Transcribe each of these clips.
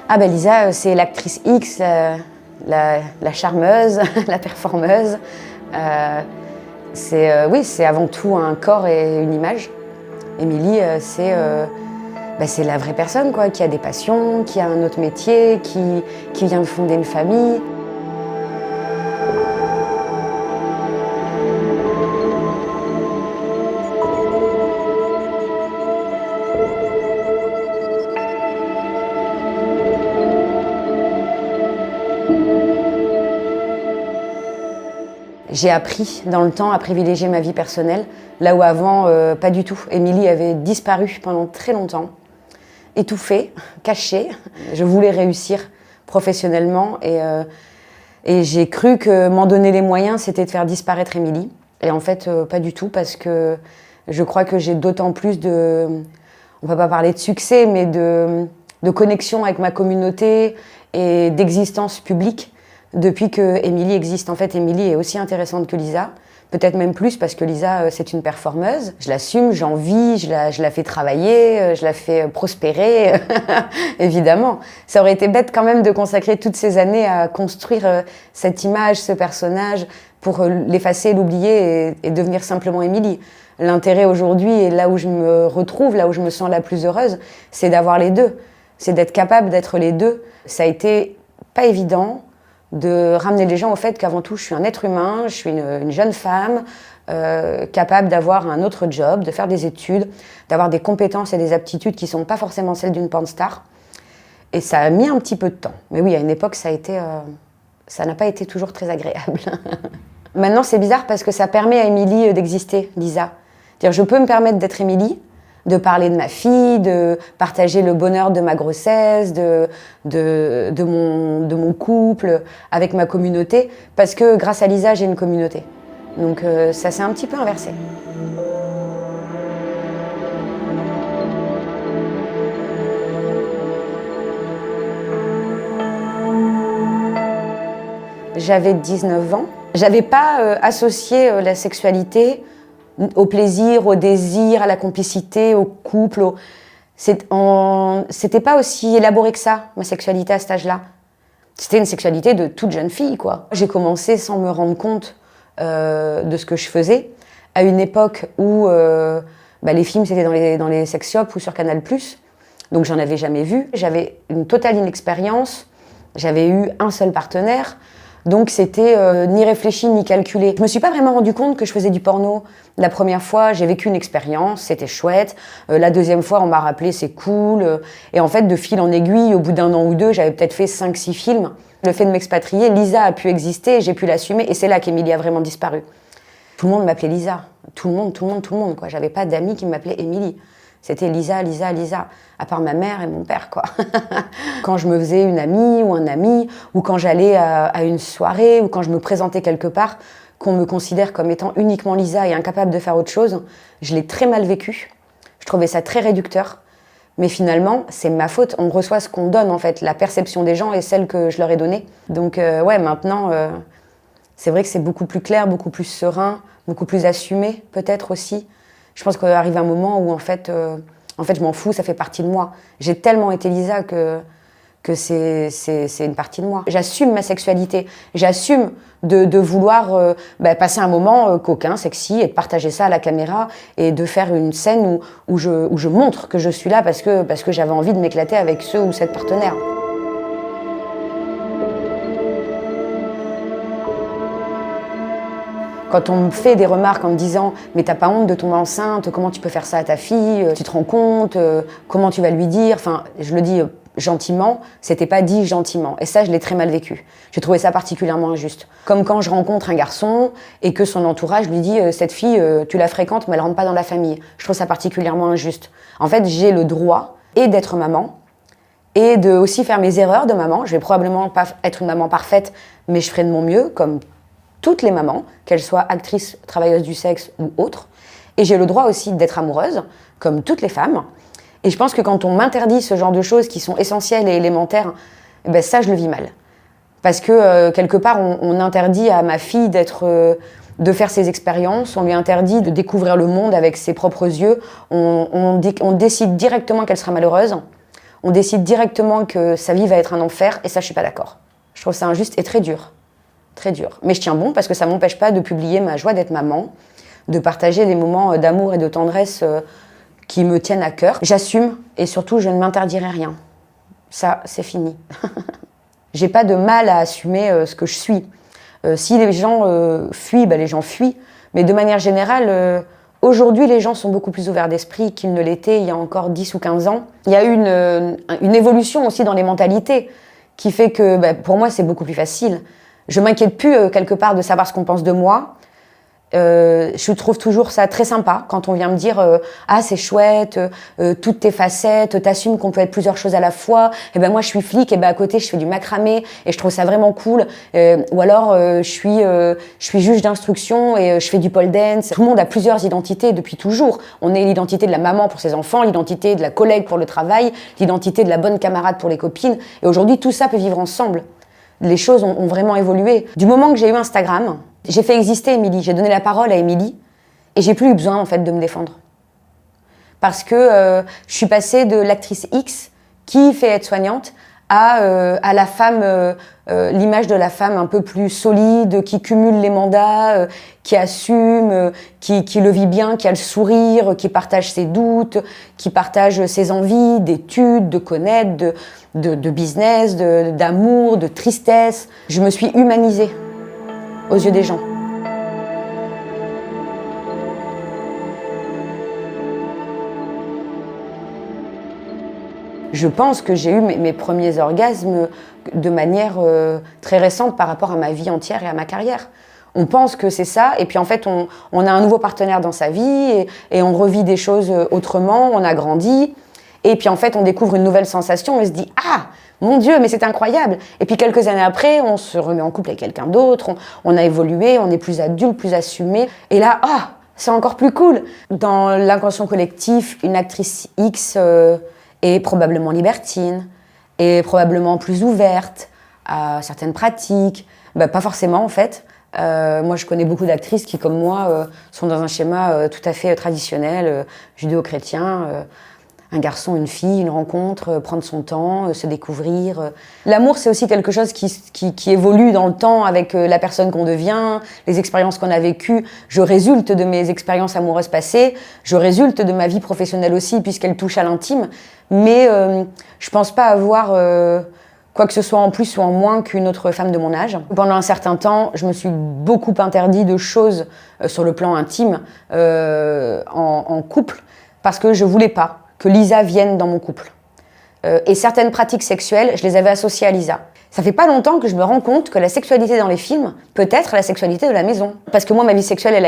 Ah ben Lisa, c'est l'actrice X, la charmeuse, la performeuse. Oui, c'est avant tout un corps et une image. Émilie, c'est la vraie personne, quoi, qui a des passions, qui a un autre métier, qui vient de fonder une famille. J'ai appris dans le temps à privilégier ma vie personnelle, là où avant, pas du tout. Émilie avait disparu pendant très longtemps, étouffée, cachée. Je voulais réussir professionnellement et j'ai cru que m'en donner les moyens, c'était de faire disparaître Émilie. Et en fait, pas du tout, parce que je crois que j'ai d'autant plus de... On ne peut pas parler de succès, mais de connexion avec ma communauté et d'existence publique depuis que Émilie existe. En fait, Émilie est aussi intéressante que Lisa, peut-être même plus parce que Lisa, c'est une performeuse. Je l'assume, j'en vis, je la fais travailler, je la fais prospérer, évidemment. Ça aurait été bête quand même de consacrer toutes ces années à construire cette image, ce personnage, pour l'effacer, l'oublier et devenir simplement Émilie. L'intérêt aujourd'hui, et là où je me retrouve, là où je me sens la plus heureuse, c'est d'avoir les deux. C'est d'être capable d'être les deux. Ça a été pas évident de ramener les gens au fait qu'avant tout, je suis un être humain, je suis une jeune femme, capable d'avoir un autre job, de faire des études, d'avoir des compétences et des aptitudes qui ne sont pas forcément celles d'une porn star. Et ça a mis un petit peu de temps. Mais oui, à une époque, ça n'a pas été toujours très agréable. Maintenant, c'est bizarre parce que ça permet à Émilie d'exister, Lisa. C'est-à-dire, je peux me permettre d'être Émilie, de parler de ma fille, de partager le bonheur de ma grossesse, de mon couple, avec ma communauté, parce que grâce à Lisa, j'ai une communauté. Donc ça s'est un petit peu inversé. J'avais 19 ans. J'avais pas associé la sexualité au plaisir, au désir, à la complicité, au couple. C'était pas aussi élaboré que ça, ma sexualité à cet âge-là. C'était une sexualité de toute jeune fille, quoi. J'ai commencé sans me rendre compte de ce que je faisais, à une époque où les films c'était dans les sex shops ou sur Canal+. Donc j'en avais jamais vu. J'avais une totale inexpérience. J'avais eu un seul partenaire. Donc c'était ni réfléchi ni calculé. Je me suis pas vraiment rendu compte que je faisais du porno. La première fois, j'ai vécu une expérience, c'était chouette. La deuxième fois, on m'a rappelé, c'est cool. Et en fait, de fil en aiguille, au bout d'un an ou deux, j'avais peut-être fait 5-6 films. Le fait de m'expatrier, Lisa a pu exister, j'ai pu l'assumer. Et c'est là qu'Émilie a vraiment disparu. Tout le monde m'appelait Lisa. Tout le monde, quoi. J'avais pas d'amis qui m'appelaient Émilie. C'était Lisa, Lisa, Lisa, à part ma mère et mon père, quoi. Quand je me faisais une amie ou un ami, ou quand j'allais à une soirée, ou quand je me présentais quelque part, qu'on me considère comme étant uniquement Lisa et incapable de faire autre chose, je l'ai très mal vécu. Je trouvais ça très réducteur. Mais finalement, c'est ma faute. On reçoit ce qu'on donne, en fait. La perception des gens est celle que je leur ai donnée. Donc, maintenant, c'est vrai que c'est beaucoup plus clair, beaucoup plus serein, beaucoup plus assumé, peut-être aussi. Je pense qu'arrive un moment où, en fait, je m'en fous, ça fait partie de moi. J'ai tellement été Lisa que c'est une partie de moi. J'assume ma sexualité. J'assume de vouloir passer un moment coquin, sexy, et de partager ça à la caméra, et de faire une scène où je montre que je suis là parce que j'avais envie de m'éclater avec ce ou cette partenaire. Quand on me fait des remarques en me disant « mais t'as pas honte de tomber enceinte, comment tu peux faire ça à ta fille, tu te rends compte, comment tu vas lui dire ?» Enfin, je le dis gentiment, c'était pas dit gentiment. Et ça, je l'ai très mal vécu. J'ai trouvé ça particulièrement injuste. Comme quand je rencontre un garçon et que son entourage lui dit « cette fille, tu la fréquentes, mais elle rentre pas dans la famille. » Je trouve ça particulièrement injuste. En fait, j'ai le droit et d'être maman, et de aussi faire mes erreurs de maman. Je vais probablement pas être une maman parfaite, mais je ferai de mon mieux, comme toutes les mamans, qu'elles soient actrices, travailleuses du sexe ou autres. Et j'ai le droit aussi d'être amoureuse, comme toutes les femmes. Et je pense que quand on m'interdit ce genre de choses qui sont essentielles et élémentaires, ça, je le vis mal. Parce que, quelque part, on interdit à ma fille de faire ses expériences, on lui interdit de découvrir le monde avec ses propres yeux, on décide directement qu'elle sera malheureuse, on décide directement que sa vie va être un enfer, et ça, je suis pas d'accord. Je trouve ça injuste et très dur. Très dur. Mais je tiens bon parce que ça m'empêche pas de publier ma joie d'être maman, de partager des moments d'amour et de tendresse qui me tiennent à cœur. J'assume et surtout, je ne m'interdirai rien. Ça, c'est fini. J'ai pas de mal à assumer ce que je suis. Si les gens fuient, les gens fuient. Mais de manière générale, aujourd'hui, les gens sont beaucoup plus ouverts d'esprit qu'ils ne l'étaient il y a encore 10 ou 15 ans. Il y a eu une évolution aussi dans les mentalités qui fait que, pour moi, c'est beaucoup plus facile. Je m'inquiète plus, quelque part, de savoir ce qu'on pense de moi. Je trouve toujours ça très sympa quand on vient me dire ah c'est chouette, toutes tes facettes, t'assumes qu'on peut être plusieurs choses à la fois. Et ben moi je suis flic et ben à côté je fais du macramé et je trouve ça vraiment cool. Ou alors je suis juge d'instruction et je fais du pole dance. Tout le monde a plusieurs identités depuis toujours. On est l'identité de la maman pour ses enfants, l'identité de la collègue pour le travail, l'identité de la bonne camarade pour les copines. Et aujourd'hui tout ça peut vivre ensemble. Les choses ont vraiment évolué. Du moment que j'ai eu Instagram, j'ai fait exister Émilie, j'ai donné la parole à Émilie et j'ai plus eu besoin en fait de me défendre. Parce que je suis passée de l'actrice X qui fait aide-soignante à la femme, l'image de la femme un peu plus solide, qui cumule les mandats, qui assume, qui le vit bien, qui a le sourire, qui partage ses doutes, qui partage ses envies d'études, de connaître, de business, d'amour, de tristesse. Je me suis humanisée aux yeux des gens. Je pense que j'ai eu mes premiers orgasmes de manière très récente par rapport à ma vie entière et à ma carrière. On pense que c'est ça, et puis en fait, on a un nouveau partenaire dans sa vie, et on revit des choses autrement, on a grandi, et puis en fait, on découvre une nouvelle sensation, et on se dit « Ah, mon Dieu, mais c'est incroyable !» Et puis quelques années après, on se remet en couple avec quelqu'un d'autre, on a évolué, on est plus adulte, plus assumé, et là, ah, c'est encore plus cool. Dans l'inconscient collectif, une actrice X est probablement libertine, est probablement plus ouverte à certaines pratiques, pas forcément en fait. Moi, je connais beaucoup d'actrices qui, comme moi, sont dans un schéma tout à fait traditionnel, judéo-chrétien. Un garçon, une fille, une rencontre, prendre son temps, se découvrir. L'amour, c'est aussi quelque chose qui évolue dans le temps avec la personne qu'on devient, les expériences qu'on a vécues. Je résulte de mes expériences amoureuses passées, je résulte de ma vie professionnelle aussi, puisqu'elle touche à l'intime. Mais je pense pas avoir quoi que ce soit en plus ou en moins qu'une autre femme de mon âge. Pendant un certain temps, je me suis beaucoup interdit de choses sur le plan intime en couple, parce que je voulais pas que Lisa vienne dans mon couple. Et certaines pratiques sexuelles, je les avais associées à Lisa. Ça fait pas longtemps que je me rends compte que la sexualité dans les films peut être la sexualité de la maison. Parce que moi, ma vie sexuelle, elle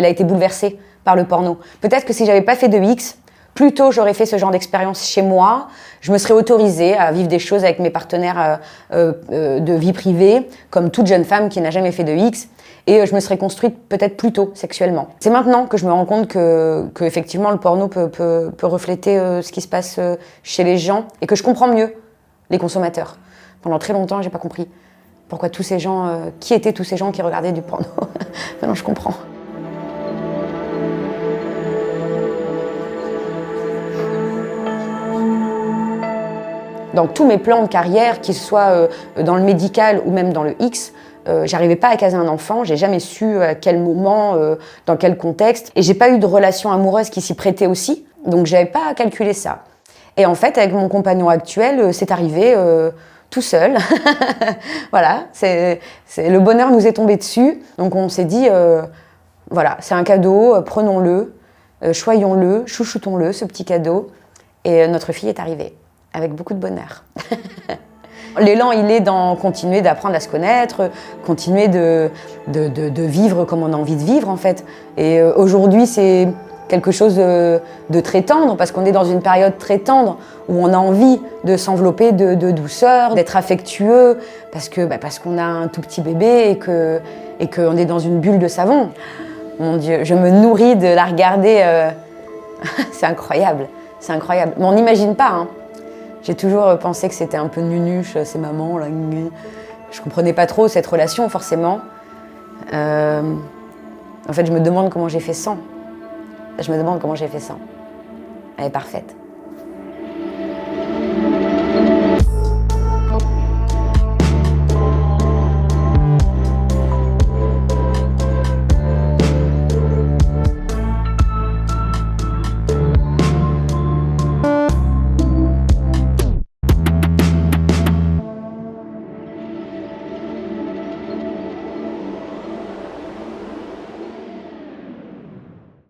a été bouleversée par le porno. Peut-être que si j'avais pas fait de X, plus tôt j'aurais fait ce genre d'expérience chez moi, je me serais autorisée à vivre des choses avec mes partenaires de vie privée, comme toute jeune femme qui n'a jamais fait de X. Et je me serais construite peut-être plus tôt sexuellement. C'est maintenant que je me rends compte que effectivement le porno peut refléter ce qui se passe chez les gens et que je comprends mieux les consommateurs. Pendant très longtemps, j'ai pas compris pourquoi tous ces gens, qui étaient tous ces gens qui regardaient du porno. Maintenant, je comprends. Dans tous mes plans de carrière, qu'ils soient dans le médical ou même dans le X, j'arrivais pas à caser un enfant, j'ai jamais su à quel moment, dans quel contexte, et j'ai pas eu de relation amoureuse qui s'y prêtait aussi, donc j'avais pas calculé ça. Et en fait, avec mon compagnon actuel, c'est arrivé tout seul. Voilà, le bonheur nous est tombé dessus, donc on s'est dit, voilà, c'est un cadeau, prenons-le, choyons-le, chouchoutons-le, ce petit cadeau, et notre fille est arrivée, avec beaucoup de bonheur. L'élan, il est dans continuer d'apprendre à se connaître, continuer de vivre comme on a envie de vivre, en fait. Et aujourd'hui, c'est quelque chose de très tendre, parce qu'on est dans une période très tendre, où on a envie de s'envelopper de douceur, d'être affectueux, parce qu'on a un tout petit bébé et qu'on est dans une bulle de savon. Mon Dieu, je me nourris de la regarder. C'est incroyable, c'est incroyable. Mais on n'imagine pas, hein. J'ai toujours pensé que c'était un peu nunuche, ces mamans, là. Je comprenais pas trop cette relation, forcément. En fait, je me demande comment j'ai fait sans. Je me demande comment j'ai fait sans. Elle est parfaite.